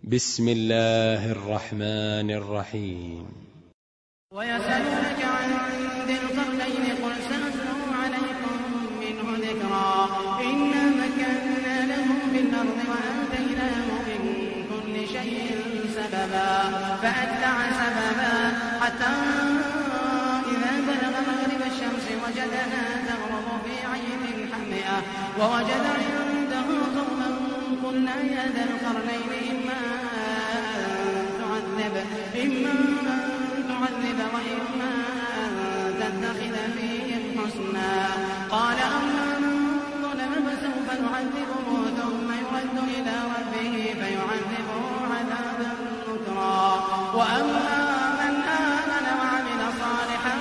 بسم الله الرحمن الرحيم. ويسألونك عن ذي القرنين قل سأتلو عليكم منه ذكرا إنا مكنا له في الأرض وآتيناه من كل شيء سببا فأتبع سببا حتى إذا بلغ مغرب الشمس وجدها تغرب في عين حمئة ووجد عنده قوما قلنا يا ذا القرنين إما أن تعذب وإما أن تتخذ فيهم حسنا قال أما من ظلم فسوف نعذبه ثم يرد إلى ربه فيعذبه عذابا نكرا وأما من آمن وعمل صالحا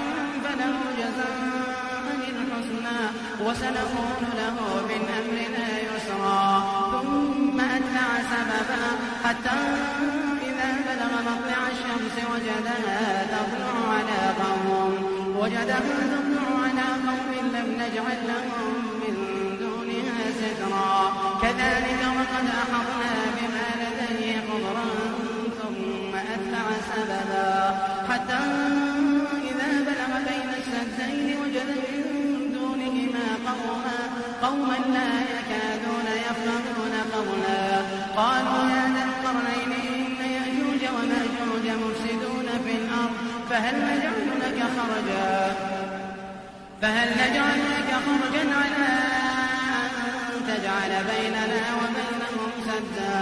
فله جزاء الحسنى وسنقول له من أمرنا يسرا ثم أتبع سببا حتى إذا بلغ مطلع الشمس وجدها تطلع على قوم لم نجعل لهم من دونها سترا كذلك وقد أحطنا بما لديه خبرا ثم أتبع سببا حتى إذا بلغ بين السدين وجد من دونهما قوما لا يكادون يفقهون قولا قالوا يا ذا القرنين إن يأجوج ومأجوج مفسدون في الأرض فهل نجعل لك خرجا على أن تجعل بيننا وبينهم سدا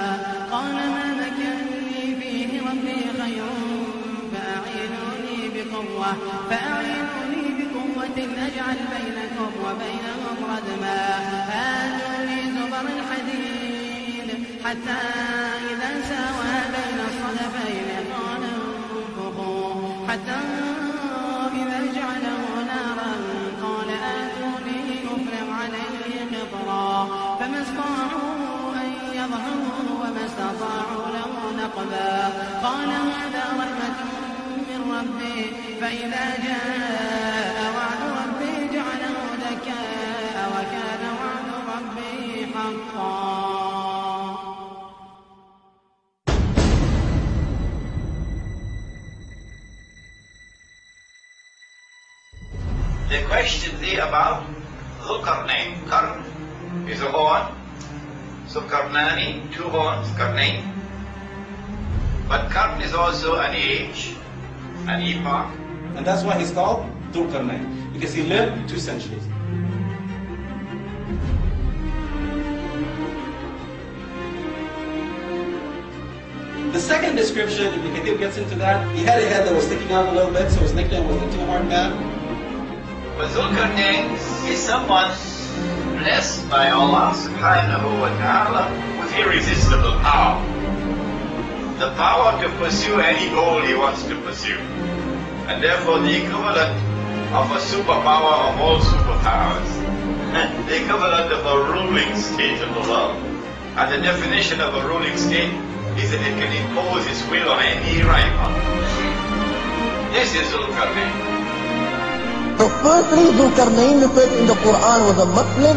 قال ما مكنني فيه ربي خير فأعينوني بقوة أجعل بينكم وبينهم ردما آتوني زبر الحديد حتى إذا ساوى بين الصدفين قال انفخوا حتى إذا جعله نارا قال آتوني أفرغ عليه قطرا فما استطاعوا أن يظهروا وما استطاعوا له نقبا قال هذا رحمة من ربي فإذا جاء وعد ربي جعله دكاء وكان وعد ربي حقا. The question there about Dhul Qarnain. Qarn is a horn. So Qarnani, two horns, Qarnain. But Qarn is also an age, an epoch. And that's why he's called Dhul Qarnain, because he lived 2 centuries. The second description, if the Khatib gets into that, he had a head that was sticking out a little bit, so his nickname was the two-horned man. But Dhul Qarnain is someone blessed by Allah subhanahu wa ta'ala with irresistible power. The power to pursue any goal he wants to pursue. And therefore the equivalent of a superpower of all superpowers. The equivalent of a ruling state of the world. And the definition of a ruling state is that it can impose its will on any rival. This is Dhul Qarnain. So firstly, Dhul Qarnain referred in the Quran was a Muslim.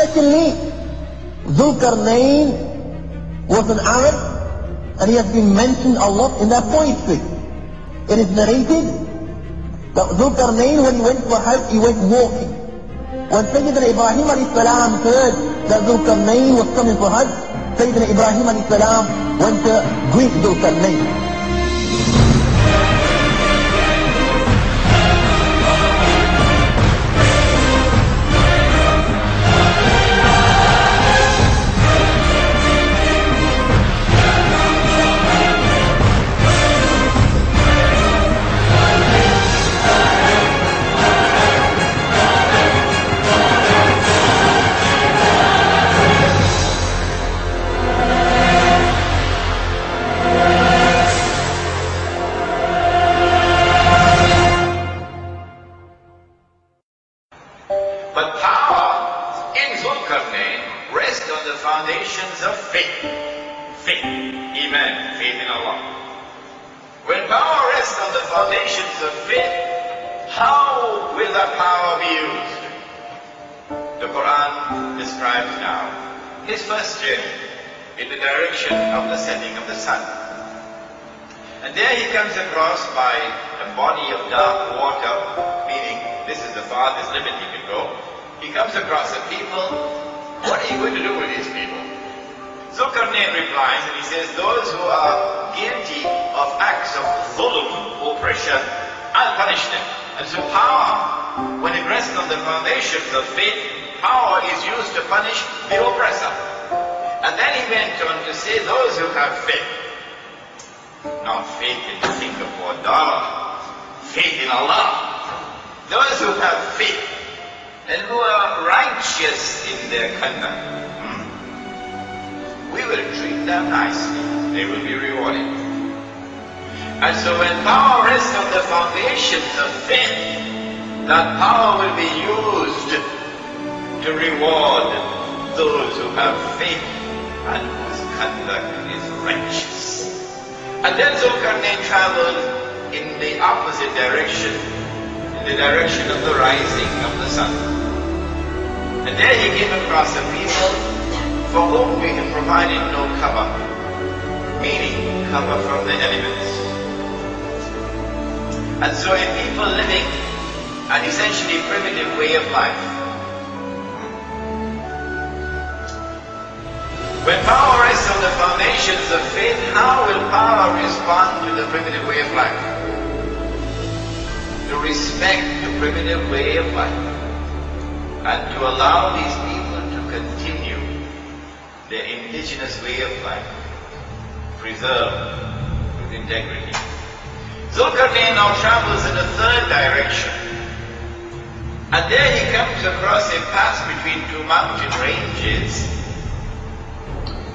Secondly, Dhul Qarnain was an Arab, and he has been mentioned a lot in their poetry. It is narrated that Dhul Qarnain, when he went for Hajj, he went walking. When Sayyidina Ibrahim alayhi salam heard that Dhul Qarnain was coming for Hajj, Sayyidina Ibrahim alayhi salam went to greet Dhul Qarnain. of faith, how will that power be used? The Quran describes now his first journey in the direction of the setting of the sun. And there he comes across by a body of dark water, meaning this is the farthest limit he can go. He comes across a people. What are you going to do with these people? Qarnain replies and he says, those who are guilty of acts of dhulm, oppression, I'll punish them. And so power, when it rests on the foundations of faith, power is used to punish the oppressor. And then he went on to say, those who have faith, not faith in Singapore dollar, faith in Allah. Those who have faith and who are righteous in their conduct, we will treat them nicely. They will be rewarded. And so when power rests on the foundations of faith, that power will be used to reward those who have faith and whose conduct is righteous. And then Qarnain traveled in the opposite direction, in the direction of the rising of the sun. And there he came across a people for whom we had provided no cover, meaning cover from the elements. And so a people living an essentially primitive way of life. When power rests on the foundations of faith, how will power respond to the primitive way of life? To respect the primitive way of life and to allow these people to continue their indigenous way of life, preserved with integrity. Qarnain now travels in a third direction. And there he comes across a pass between two mountain ranges.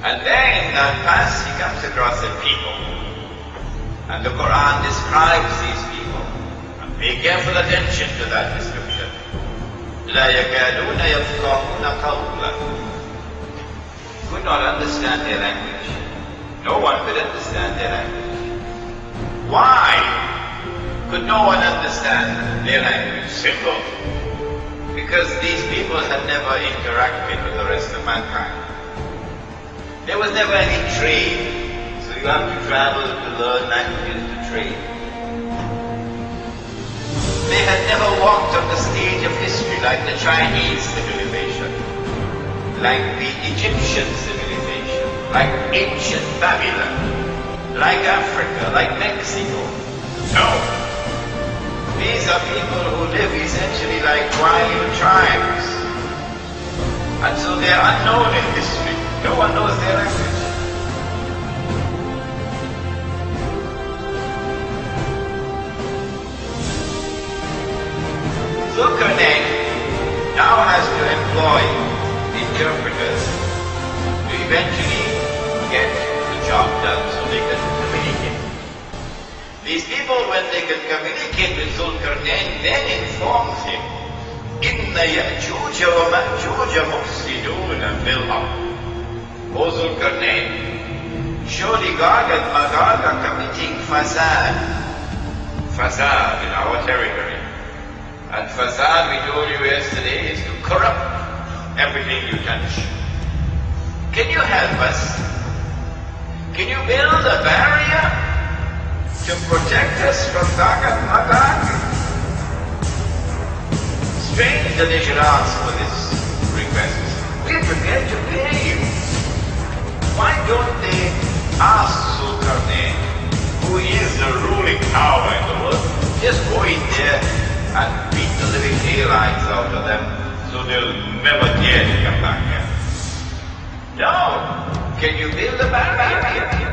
And there in that pass he comes across a people. And the Quran describes these people. And pay careful attention to that description. لَا يَكَادُونَ يَفْقَهُونَ قَوْلًا. Could not understand their language. No one could understand their language. Why could no one understand their language? Simple. Because these people had never interacted with the rest of mankind. There was never any trade. So you have to travel to learn languages to trade. They had never walked on the stage of history like the Chinese civilization, like the Egyptian civilization, like ancient Babylon, like Africa, like Mexico. No. These are people who live essentially like wild tribes. And so they are unknown in history. No one knows their language. Qarnain now has to employ interpreters to eventually get the job done so they can communicate. These people, when they can communicate with Qarnain, then informs him, إِنَّ يَأْجُوجَ وَمَأْجُوجَ مُفْسِدُونَ فِي الْأَرْضِ. O Qarnain, surely Gog and Magog are committing fasad in our territory. And fasad, we told you yesterday, is to corrupt everything you touch. Can you help us? Can you build a barrier to protect us from Gog and Magog? Strange that they should ask for this request. We're prepared to pay you. Why don't they ask Qarnain, who is the ruling power in the world, just go in there and beat the living daylights out of them so they'll never dare to come back here? No! Can you build a barrier?